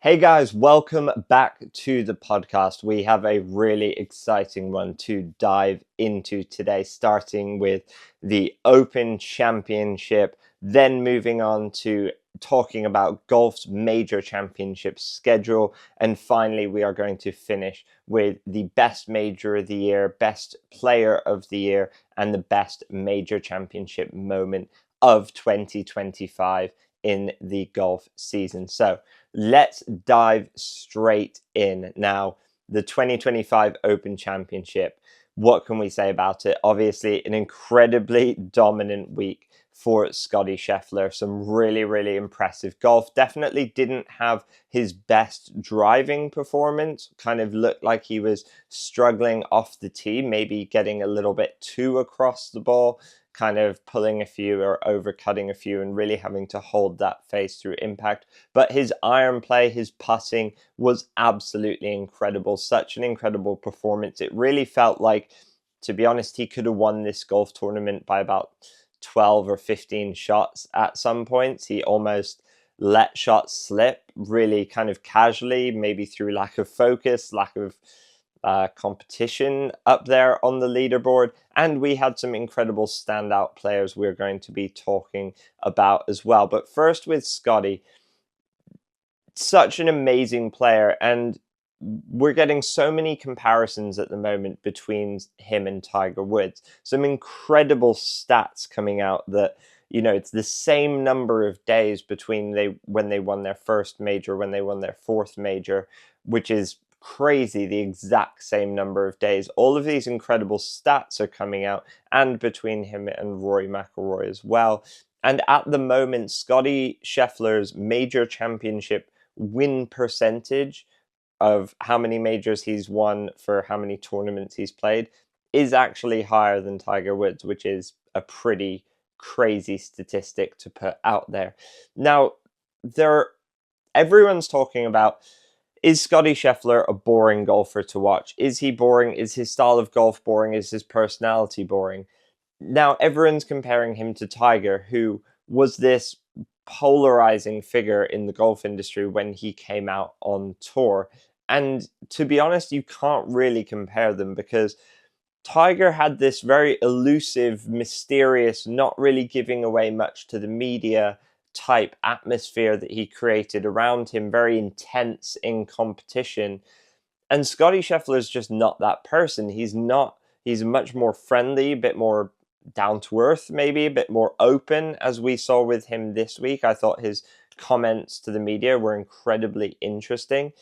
Hey guys, welcome back to the podcast. We have a really exciting one to dive into today, starting with the Open Championship, then moving on to talking about golf's major championship schedule, and finally we are going to finish with the best major of the year, best player of the year, and the best major championship moment of 2025 in the golf season. So let's dive straight in. Now, the 2025 Open Championship, what can we say about it? Obviously, an incredibly dominant week for Scottie Scheffler. Some really, really impressive golf. Definitely didn't have his best driving performance. Kind of looked like he was struggling off the tee, maybe getting a little bit too across the ball, kind of pulling a few or overcutting a few and really having to hold that face through impact. But his iron play, his putting was absolutely incredible. Such an incredible performance. It really felt like, to be honest, he could have won this golf tournament by about 12 or 15 shots at some points. He almost let shots slip really kind of casually, maybe through lack of focus, lack of competition up there on the leaderboard. And we had some incredible standout players we're going to be talking about as well. But first with Scottie, such an amazing player. And we're getting so many comparisons at the moment between him and Tiger Woods. Some incredible stats coming out that, you know, it's the same number of days between when they won their first major, when they won their fourth major, which is crazy, the exact same number of days. All of these incredible stats are coming out, and between him and Rory McIlroy as well. And at the moment, Scottie Scheffler's major championship win percentage of how many majors he's won for how many tournaments he's played is actually higher than Tiger Woods, which is a pretty crazy statistic to put out there. Now, everyone's talking about, is Scottie Scheffler a boring golfer to watch? Is he boring? Is his style of golf boring? Is his personality boring? Now, everyone's comparing him to Tiger, who was this polarizing figure in the golf industry when he came out on tour. And to be honest, you can't really compare them because Tiger had this very elusive, mysterious, not really giving away much to the media type atmosphere that he created around him, very intense in competition. And Scottie Scheffler is just not that person. He's much more friendly, a bit more down to earth, maybe a bit more open, as we saw with him this week. I thought his comments to the media were incredibly interesting.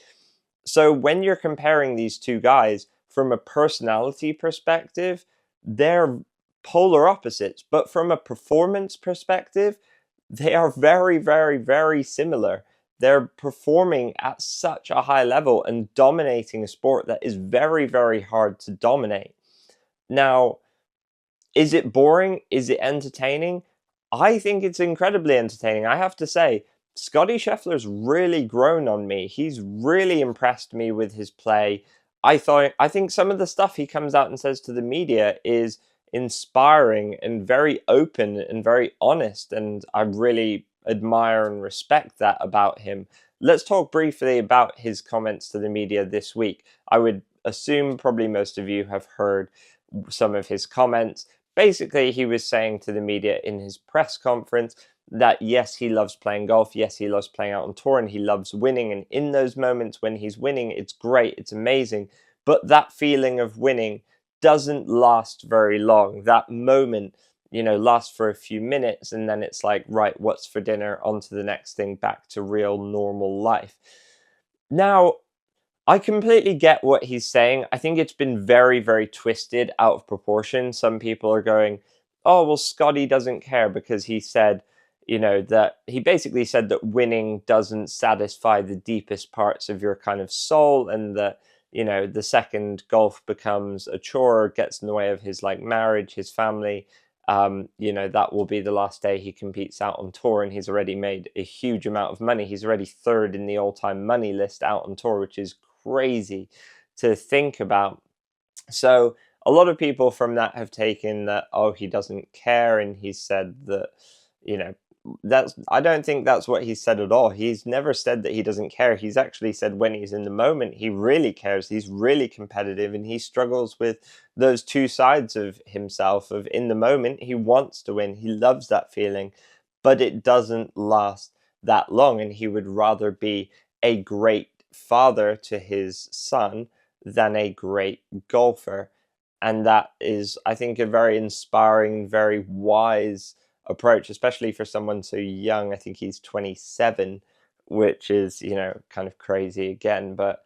So when you're comparing these two guys from a personality perspective, they're polar opposites. But from a performance perspective, they are very, very, very similar. They're performing at such a high level and dominating a sport that is very, very hard to dominate. Now, is it boring? Is it entertaining? I think it's incredibly entertaining. I have to say, Scottie Scheffler's really grown on me. He's really impressed me with his play. I think some of the stuff he comes out and says to the media is inspiring and very open and very honest, and I really admire and respect that about him. Let's talk briefly about his comments to the media this week. I would assume probably most of you have heard some of his comments. Basically, he was saying to the media in his press conference that yes, he loves playing golf, yes, he loves playing out on tour, and he loves winning. And in those moments when he's winning, it's great, it's amazing. But that feeling of winning doesn't last very long. That moment, you know, lasts for a few minutes, and then it's like, right, what's for dinner? On to the next thing, back to real normal life. Now, I completely get what he's saying. I think it's been very, very twisted out of proportion. Some people are going, oh, well, Scottie doesn't care because he said, you know, that he basically said that winning doesn't satisfy the deepest parts of your kind of soul, and that, you know, the second golf becomes a chore, gets in the way of his like marriage, his family, you know, that will be the last day he competes out on tour, and he's already made a huge amount of money. He's already third in the all-time money list out on tour, which is crazy to think about. So a lot of people from that have taken that, oh, he doesn't care, and he said that, you know, I don't think that's what he's said at all. He's never said that he doesn't care. He's actually said when he's in the moment, he really cares. He's really competitive, and he struggles with those two sides of himself. Of in the moment, he wants to win. He loves that feeling, but it doesn't last that long, and he would rather be a great father to his son than a great golfer. And that is, I think, a very inspiring, very wise approach, especially for someone so young. I think he's 27, which is, kind of crazy again. But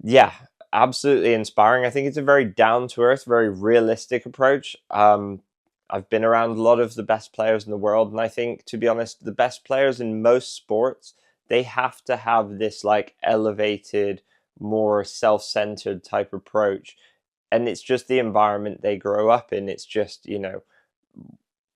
yeah, absolutely inspiring. I think it's a very down to earth, very realistic approach. I've been around a lot of the best players in the world, and I think, to be honest, the best players in most sports, they have to have this like elevated, more self-centered type approach. And it's just the environment they grow up in. It's just,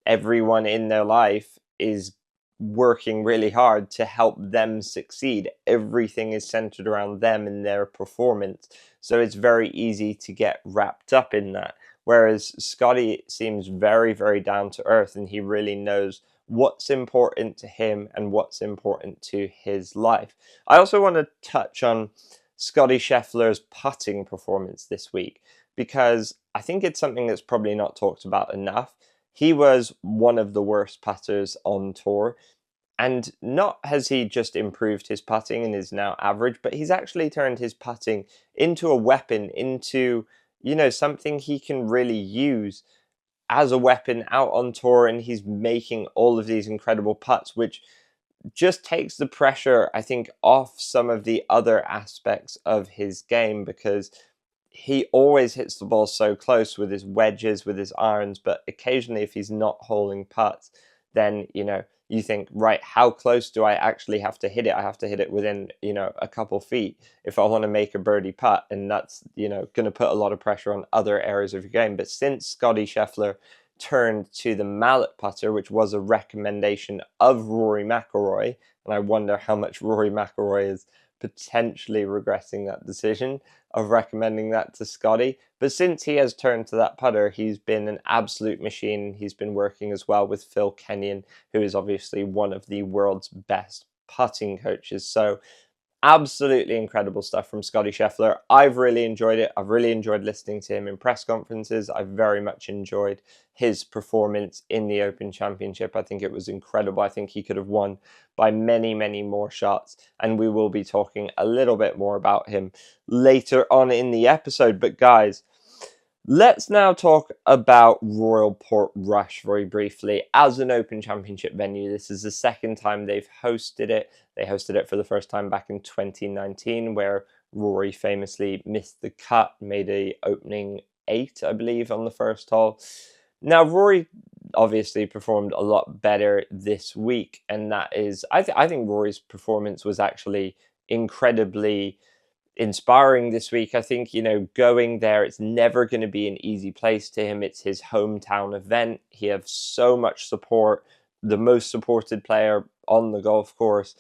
everyone in their life is working really hard to help them succeed. Everything is centered around them and their performance. So it's very easy to get wrapped up in that. Whereas Scottie seems very, very down to earth, and he really knows what's important to him and what's important to his life. I also want to touch on Scottie Scheffler's putting performance this week, because I think it's something that's probably not talked about enough. He was one of the worst putters on tour. And not has he just improved his putting and is now average, but he's actually turned his putting into a weapon, into, something he can really use as a weapon out on tour. And he's making all of these incredible putts, which just takes the pressure, I think, off some of the other aspects of his game, because he always hits the ball so close with his wedges, with his irons, but occasionally if he's not holding putts, then, you think, right, how close do I actually have to hit it? I have to hit it within, a couple feet if I want to make a birdie putt. And that's, going to put a lot of pressure on other areas of your game. But since Scottie Scheffler turned to the mallet putter, which was a recommendation of Rory McIlroy, and I wonder how much Rory McIlroy is potentially regretting that decision of recommending that to Scottie. But since he has turned to that putter, he's been an absolute machine. He's been working as well with Phil Kenyon, who is obviously one of the world's best putting coaches. So absolutely incredible stuff from Scottie Scheffler. I've really enjoyed it. I've really enjoyed listening to him in press conferences. I've very much enjoyed his performance in the Open Championship. I think it was incredible. I think he could have won by many, many more shots. And we will be talking a little bit more about him later on in the episode. But guys, let's now talk about Royal Portrush very briefly as an Open Championship venue. This is the second time they've hosted it. They hosted it for the first time back in 2019, where Rory famously missed the cut, made a opening 8, I believe, on the first hole. Now, Rory obviously performed a lot better this week, and that is, I think Rory's performance was actually incredibly inspiring this week. I think, going there, it's never going to be an easy place to him. It's his hometown event. He has so much support, the most supported player on the golf course,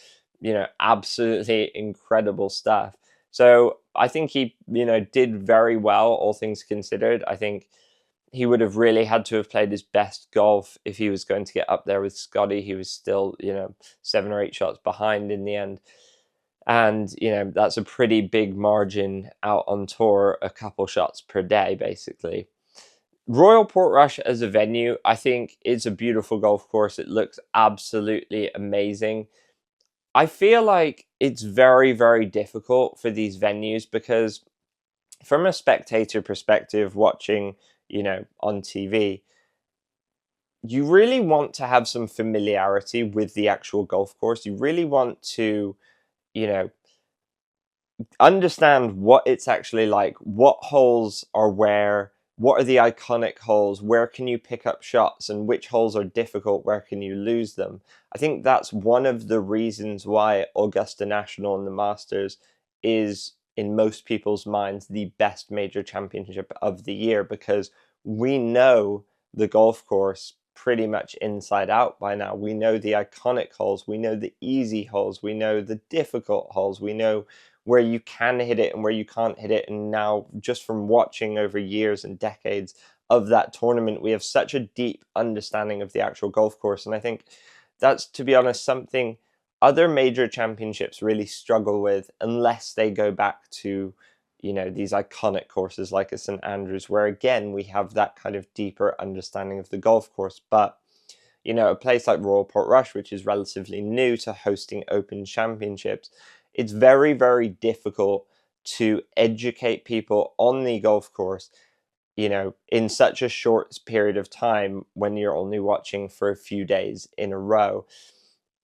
absolutely incredible stuff. So I think he, did very well, all things considered. I think he would have really had to have played his best golf if he was going to get up there with Scottie. He was still, 7 or 8 shots behind in the end. And, that's a pretty big margin out on tour, a couple shots per day, basically. Royal Portrush as a venue, I think it's a beautiful golf course. It looks absolutely amazing. I feel like it's very, very difficult for these venues because from a spectator perspective, watching, on TV, you really want to have some familiarity with the actual golf course. You really want to, understand what it's actually like, what holes are where, what are the iconic holes, where can you pick up shots, and which holes are difficult, where can you lose them. I think that's one of the reasons why Augusta National and the Masters is, in most people's minds, the best major championship of the year, because we know the golf course pretty much inside out by now. We know the iconic holes, we know the easy holes, we know the difficult holes, we know where you can hit it and where you can't hit it. And now, just from watching over years and decades of that tournament, we have such a deep understanding of the actual golf course. And I think that's, to be honest, something other major championships really struggle with unless they go back to, these iconic courses like a St Andrews, where again we have that kind of deeper understanding of the golf course. But a place like Royal Portrush, which is relatively new to hosting Open Championships, it's very, very difficult to educate people on the golf course, in such a short period of time when you're only watching for a few days in a row.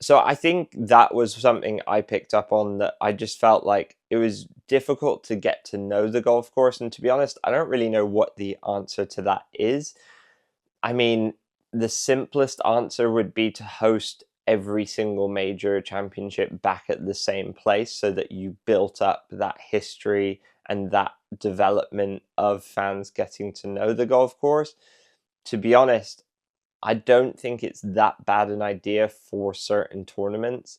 So I think that was something I picked up on, that I just felt like it was difficult to get to know the golf course. And to be honest, I don't really know what the answer to that is. I mean, the simplest answer would be to host every single major championship back at the same place so that you built up that history and that development of fans getting to know the golf course. To be honest, I don't think it's that bad an idea for certain tournaments.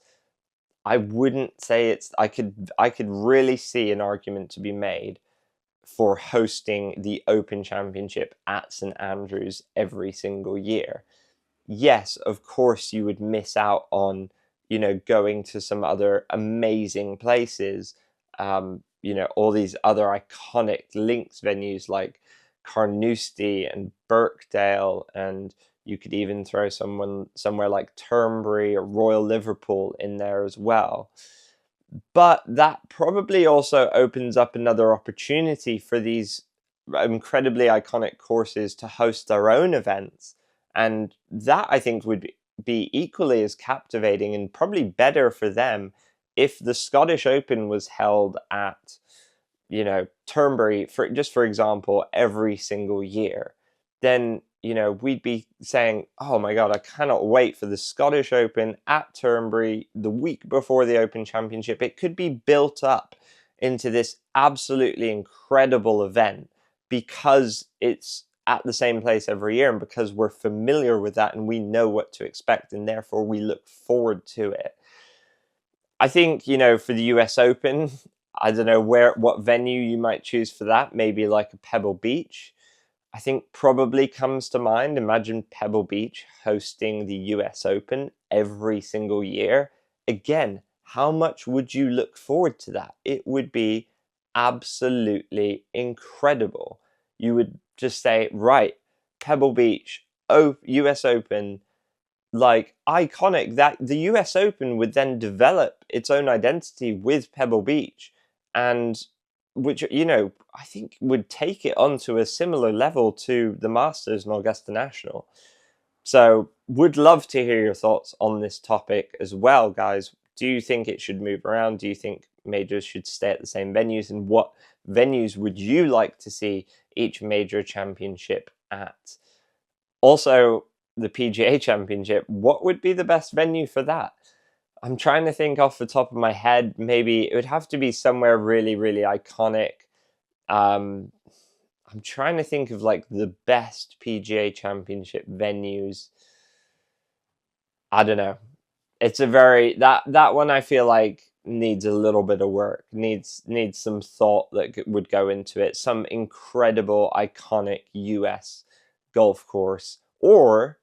I wouldn't say I could really see an argument to be made for hosting the Open Championship at St Andrews every single year. Yes, of course you would miss out on, going to some other amazing places, all these other iconic links venues like Carnoustie and Birkdale, and you could even throw somewhere like Turnberry or Royal Liverpool in there as well. But that probably also opens up another opportunity for these incredibly iconic courses to host their own events. And that, I think, would be equally as captivating and probably better for them if the Scottish Open was held at, Turnberry, for example, every single year. Then, we'd be saying, oh my God, I cannot wait for the Scottish Open at Turnberry the week before the Open Championship. It could be built up into this absolutely incredible event because it's at the same place every year and because we're familiar with that and we know what to expect and therefore we look forward to it. I think, for the US Open, I don't know what venue you might choose for that. Maybe like a Pebble Beach. I think probably comes to mind. Imagine Pebble Beach hosting the US Open every single year. Again, how much would you look forward to that? It would be absolutely incredible. You would just say, right, Pebble Beach, US Open, like iconic. That the US Open would then develop its own identity with Pebble Beach, and which, I think would take it onto a similar level to the Masters and Augusta National. So would love to hear your thoughts on this topic as well, guys. Do you think it should move around? Do you think majors should stay at the same venues? And what venues would you like to see each major championship at? Also, the PGA Championship, what would be the best venue for that? I'm trying to think off the top of my head. Maybe it would have to be somewhere really, really iconic. I'm trying to think of like the best PGA Championship venues. I don't know. It's a very that one I feel like needs a little bit of work. Needs some thought that would go into it. Some incredible iconic US golf course, or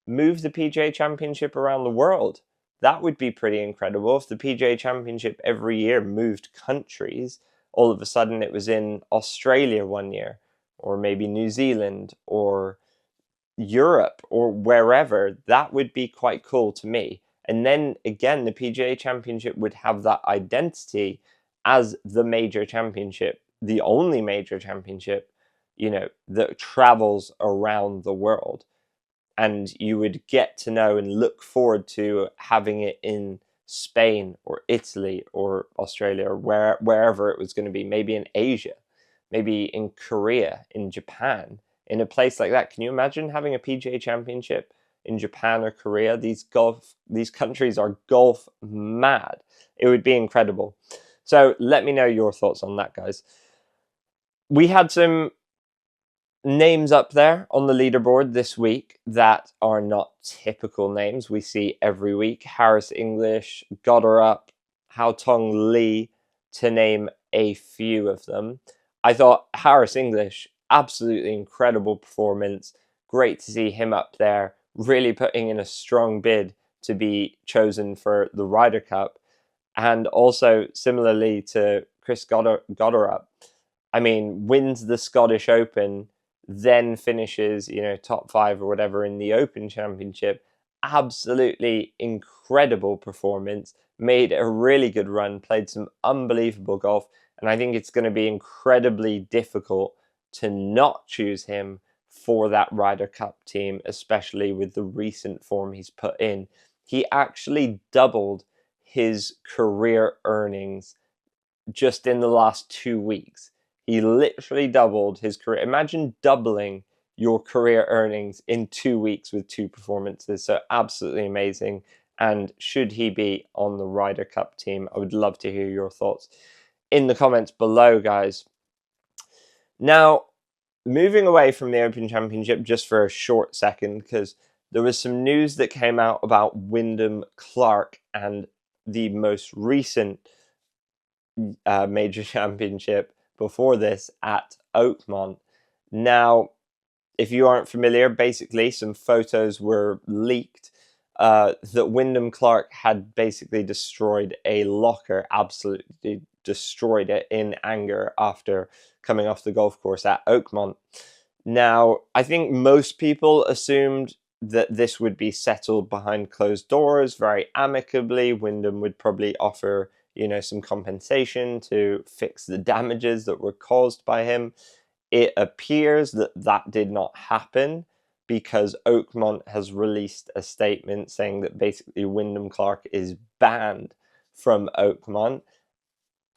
move the PGA Championship around the world. That would be pretty incredible if the PGA Championship every year moved countries. All of a sudden it was in Australia one year, or maybe New Zealand, or Europe, or wherever. That would be quite cool to me. And then again, the PGA Championship would have that identity as the major championship, the only major championship, that travels around the world. And you would get to know and look forward to having it in Spain or Italy or Australia or wherever it was going to be, maybe in Asia, maybe in Korea, in Japan, in a place like that. Can you imagine having a PGA Championship in Japan or Korea? These countries are golf mad. It would be incredible. So let me know your thoughts on that, guys. We had some names up there on the leaderboard this week that are not typical names we see every week. Harris English, Goddard, Hao Tong Lee, to name a few of them. I thought Harris English, absolutely incredible performance. Great to see him up there, really putting in a strong bid to be chosen for the Ryder Cup. And also, similarly to Chris Goddard, I mean, wins the Scottish Open, then finishes, top 5 or whatever in the Open Championship. Absolutely incredible performance. Made a really good run, played some unbelievable golf, and I think it's going to be incredibly difficult to not choose him for that Ryder Cup team, especially with the recent form he's put in. He actually doubled his career earnings just in the last 2 weeks. He literally doubled his career. Imagine doubling your career earnings in 2 weeks with 2 performances. So absolutely amazing. And should he be on the Ryder Cup team? I would love to hear your thoughts in the comments below, guys. Now, moving away from the Open Championship just for a short second, because there was some news that came out about Wyndham Clark and the most recent major championship before this at Oakmont. Now, if you aren't familiar, basically some photos were leaked that Wyndham Clark had basically destroyed a locker, absolutely destroyed it in anger after coming off the golf course at Oakmont. Now, I think most people assumed that this would be settled behind closed doors very amicably. Wyndham would probably offer, some compensation to fix the damages that were caused by him. It appears that that did not happen because Oakmont has released a statement saying that basically Wyndham Clark is banned from Oakmont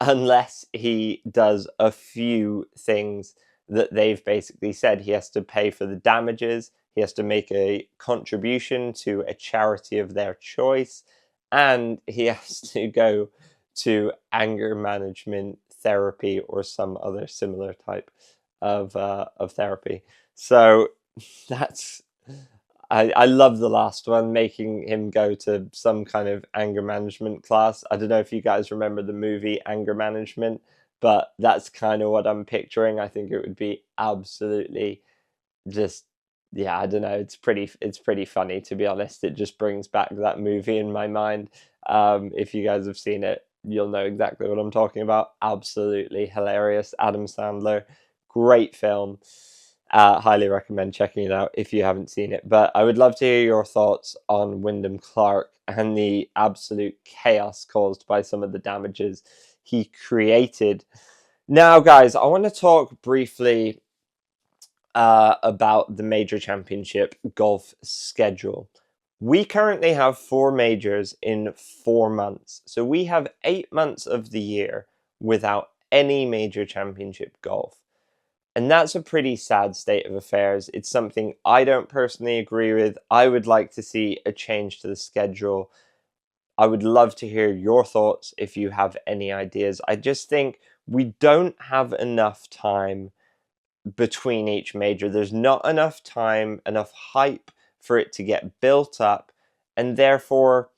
unless he does a few things that they've basically said. He has to pay for the damages, he has to make a contribution to a charity of their choice, and he has to go to anger management therapy or some other similar type of therapy. So that's I love the last one, making him go to some kind of anger management class. I don't know if you guys remember the movie Anger Management, but that's kind of what I'm picturing. I think it would be absolutely just, yeah, I don't know. It's pretty funny, to be honest. It just brings back that movie in my mind. If you guys have seen it, you'll know exactly what I'm talking about. Absolutely hilarious. Adam Sandler, great film. Highly recommend checking it out if you haven't seen it. But I would love to hear your thoughts on Wyndham Clark and the absolute chaos caused by some of the damages he created. Now, guys, I want to talk briefly about the major championship golf schedule. We currently have 4 majors in 4 months. So we have 8 months of the year without any major championship golf. And that's a pretty sad state of affairs. It's something I don't personally agree with. I would like to see a change to the schedule. I would love to hear your thoughts if you have any ideas. I just think we don't have enough time between each major. There's not enough time, enough hype for it to get built up, and therefore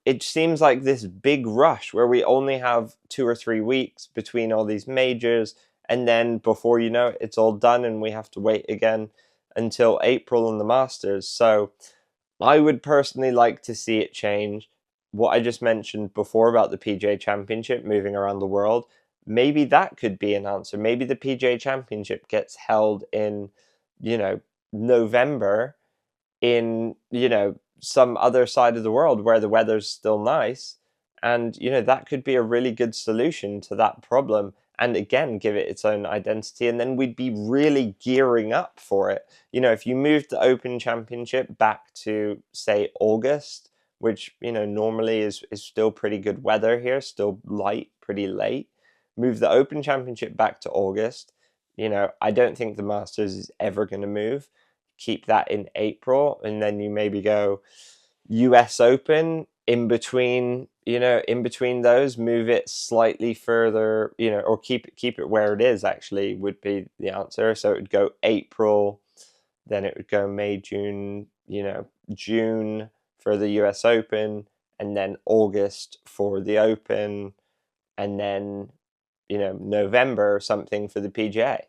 it seems like this big rush where we only have 2 or 3 weeks between all these majors, and then before you know it, it's all done and we have to wait again until April in the Masters. So I would personally like to see it change. What I just mentioned before about the PGA Championship moving around the world, maybe that could be an answer. Maybe the PGA Championship gets held in, November in, some other side of the world where the weather's still nice. And, that could be a really good solution to that problem. And again, give it its own identity. And then we'd be really gearing up for it. If you moved the Open Championship back to, say, August, which, normally is still pretty good weather here, still light, pretty late. Move the Open Championship back to August. I don't think the Masters is ever going to move. Keep that in April, and then you maybe go US Open in between, in between those, move it slightly further, or keep it where it is, actually, would be the answer. So it would go April, then it would go May, June, June for the US Open, and then August for the Open, and then, November or something for the PGA.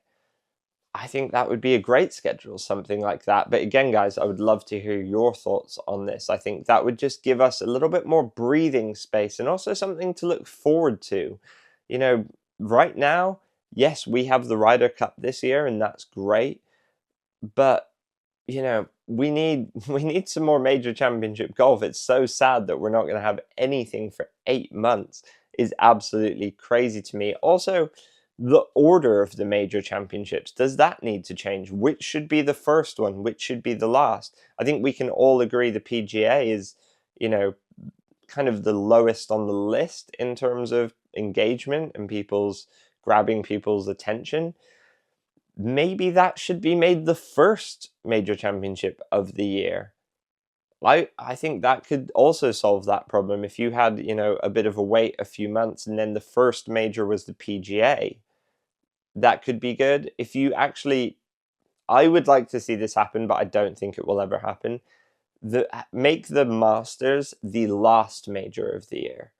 I think that would be a great schedule, something like that. But again, guys, I would love to hear your thoughts on this. I think that would just give us a little bit more breathing space and also something to look forward to. You know, right now, yes, we have the Ryder Cup this year, and that's great. But we need some more major championship golf. It's so sad that we're not going to have anything for 8 months. Is absolutely crazy to me. Also, the order of the major championships, does that need to change? Which should be the first one? Which should be the last? I think we can all agree the PGA is, you know, kind of the lowest on the list in terms of engagement and grabbing people's attention. Maybe that should be made the first major championship of the year. I think that could also solve that problem. If you had, a bit of a wait a few months and then the first major was the PGA, that could be good. If you actually, I would like to see this happen, but I don't think it will ever happen. Make the Masters the last major of the year,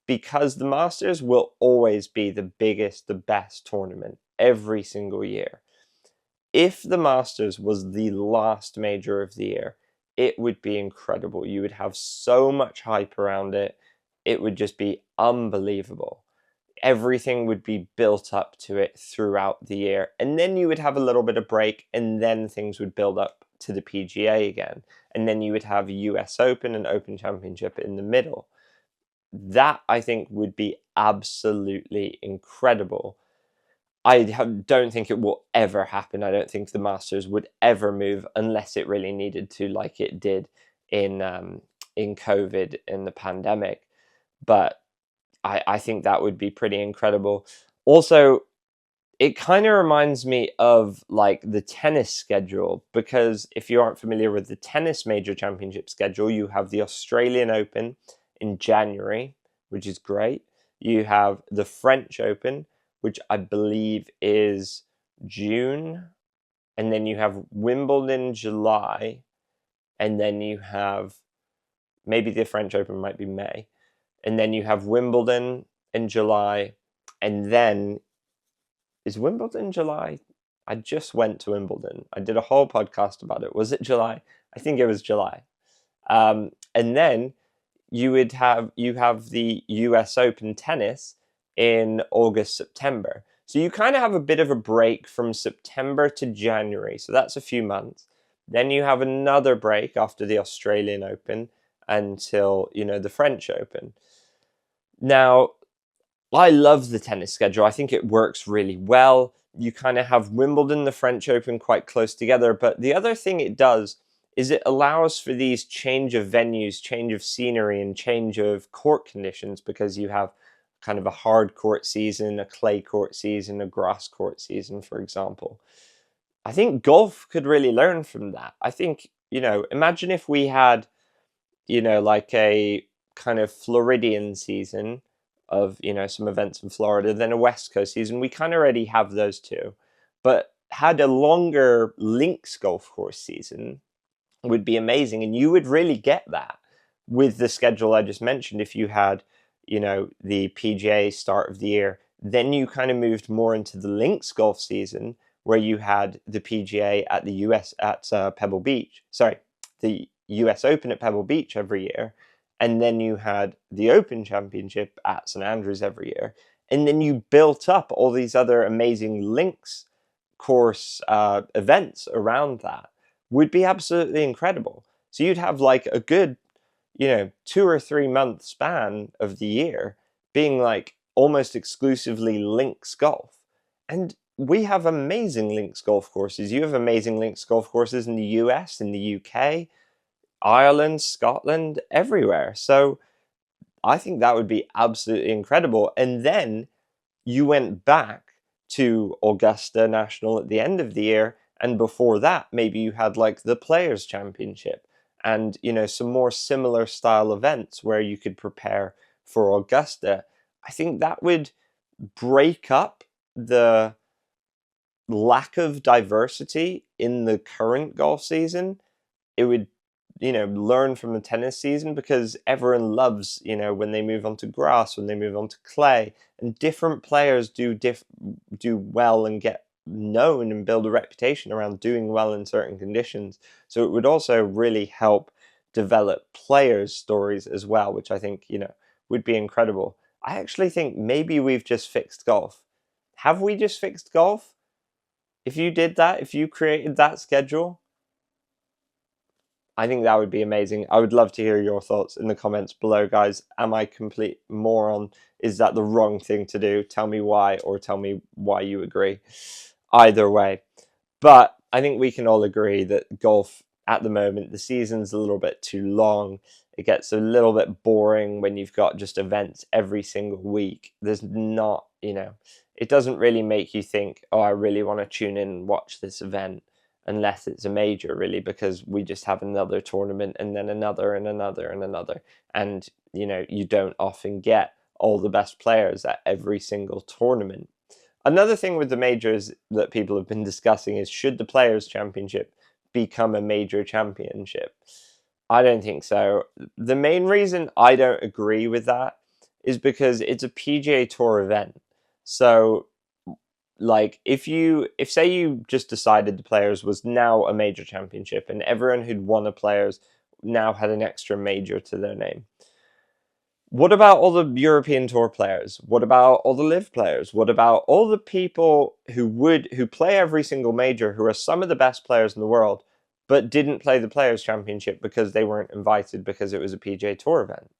because the Masters will always be the biggest, the best tournament every single year. If the Masters was the last major of the year, it would be incredible. You would have so much hype around it. It would just be unbelievable. Everything would be built up to it throughout the year. And then you would have a little bit of break, and then things would build up to the PGA again. And then you would have a US Open and Open Championship in the middle. That, I think, would be absolutely incredible. Don't think it will ever happen. I don't think the Masters would ever move unless it really needed to, like it did in COVID, in the pandemic. But I think that would be pretty incredible. Also, it kind of reminds me of like the tennis schedule, because if you aren't familiar with the tennis major championship schedule, you have the Australian Open in January, which is great. You have the French Open, which I believe is June, and then you have Wimbledon July, and then you have, maybe the French Open might be May, and then you have Wimbledon in July, and then is Wimbledon July? I just went to Wimbledon. I did a whole podcast about it. Was it July? I think it was July. And then you have the US Open tennis in August, September. So you kind of have a bit of a break from September to January. So that's a few months. Then you have another break after the Australian Open until, the French Open. Now, I love the tennis schedule. I think it works really well. You kind of have Wimbledon, the French Open quite close together. But the other thing it does is it allows for these change of venues, change of scenery, and change of court conditions, because you have kind of a hard court season, a clay court season, a grass court season, for example. I think golf could really learn from that. I think, imagine if we had, like a kind of Floridian season of, some events in Florida, then a West Coast season. We kind of already have those two, but had a longer links golf course season would be amazing. And you would really get that with the schedule I just mentioned. If you had, the PGA start of the year, then you kind of moved more into the links golf season, where you had the PGA at the US at Pebble Beach. Sorry, the US Open at Pebble Beach every year. And then you had the Open Championship at St. Andrews every year. And then you built up all these other amazing links course events around that. Would be absolutely incredible. So you'd have like a good, 2 or 3 month span of the year being like almost exclusively links golf. And we have amazing links golf courses. You have amazing links golf courses in the US, in the UK, Ireland, Scotland, everywhere. So I think that would be absolutely incredible. And then you went back to Augusta National at the end of the year, and before that, maybe you had like the Players Championship and, some more similar style events where you could prepare for Augusta. I think that would break up the lack of diversity in the current golf season. It would, learn from the tennis season, because everyone loves, when they move on to grass, when they move on to clay, and different players do well and get known and build a reputation around doing well in certain conditions. So it would also really help develop players' stories as well, which I think, would be incredible. I actually think maybe we've just fixed golf. Have we just fixed golf? If you did that, if you created that schedule, I think that would be amazing. I would love to hear your thoughts in the comments below, guys. Am I complete moron? Is that the wrong thing to do? Tell me why, or tell me why you agree. Either way. But I think we can all agree that golf at the moment, the season's a little bit too long. It gets a little bit boring when you've got just events every single week. There's not, it doesn't really make you think, oh, I really want to tune in and watch this event, unless it's a major, really, because we just have another tournament and then another and another and another. And, you don't often get all the best players at every single tournament. Another thing with the majors that people have been discussing is, should the Players' Championship become a major championship? I don't think so. The main reason I don't agree with that is because it's a PGA Tour event. So, like, if say you just decided the Players was now a major championship and everyone who'd won a Players now had an extra major to their name, what about all the European Tour players? What about all the Live players? What about all the people who play every single major, who are some of the best players in the world, but didn't play the Players' Championship because they weren't invited because it was a PGA Tour event?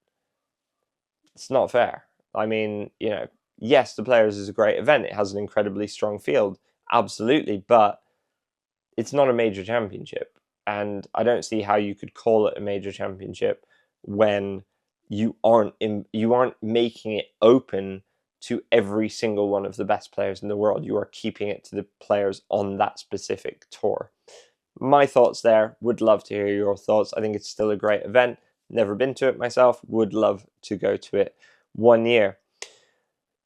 It's not fair. I mean, yes, the Players is a great event. It has an incredibly strong field, absolutely, but it's not a major championship. And I don't see how you could call it a major championship when you aren't making it open to every single one of the best players in the world. You are keeping it to the players on that specific tour. My thoughts there. Would love to hear your thoughts. I think it's still a great event. Never been to it myself. Would love to go to it one year.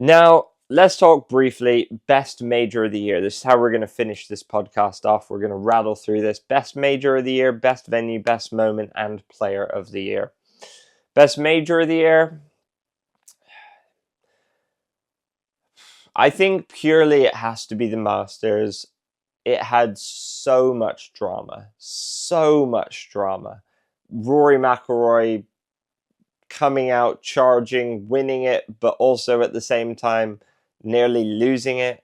Now, let's talk briefly best major of the year. This is how we're going to finish this podcast off. We're going to rattle through this. Best major of the year, best venue, best moment, and player of the year. Best major of the year. I think purely it has to be the Masters. It had so much drama. So much drama. Rory McIlroy coming out, charging, winning it, but also at the same time nearly losing it.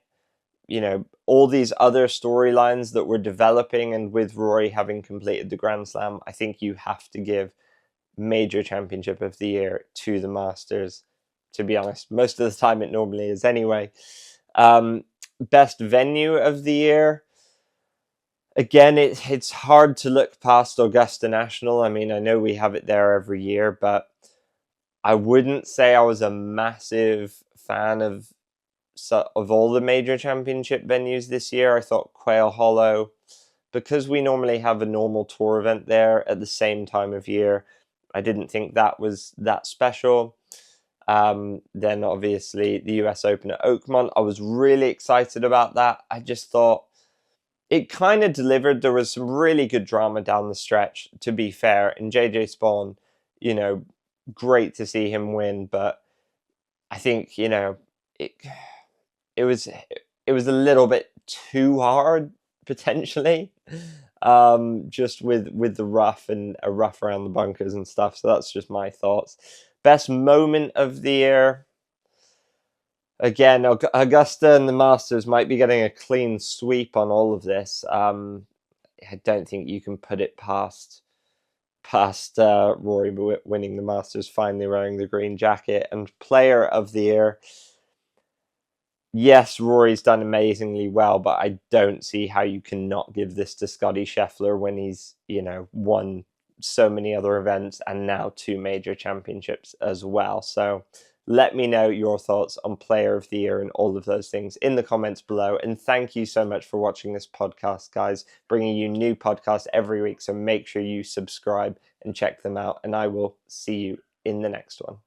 All these other storylines that were developing, and with Rory having completed the Grand Slam, I think you have to give major championship of the year to the Masters, to be honest. Most of the time it normally is anyway. Best venue of the year. Again, it's hard to look past Augusta National. I mean, I know we have it there every year, but I wouldn't say I was a massive fan of all the major championship venues this year. I thought Quail Hollow, because we normally have a normal tour event there at the same time of year, I didn't think that was that special. Then obviously the US Open at Oakmont, I was really excited about that. I just thought it kind of delivered. There was some really good drama down the stretch, to be fair. And JJ Spawn, great to see him win, but I think, it was a little bit too hard, potentially. Just with the rough and a rough around the bunkers and stuff. So that's just my thoughts. Best moment of the year. Again, Augusta and the Masters might be getting a clean sweep on all of this. I don't think you can put it past Rory winning the Masters, finally wearing the green jacket. And player of the year. Yes, Rory's done amazingly well, but I don't see how you can not give this to Scottie Scheffler when he's, won so many other events and now 2 major championships as well. So let me know your thoughts on player of the year and all of those things in the comments below. And thank you so much for watching this podcast, guys, bringing you new podcasts every week. So make sure you subscribe and check them out, and I will see you in the next one.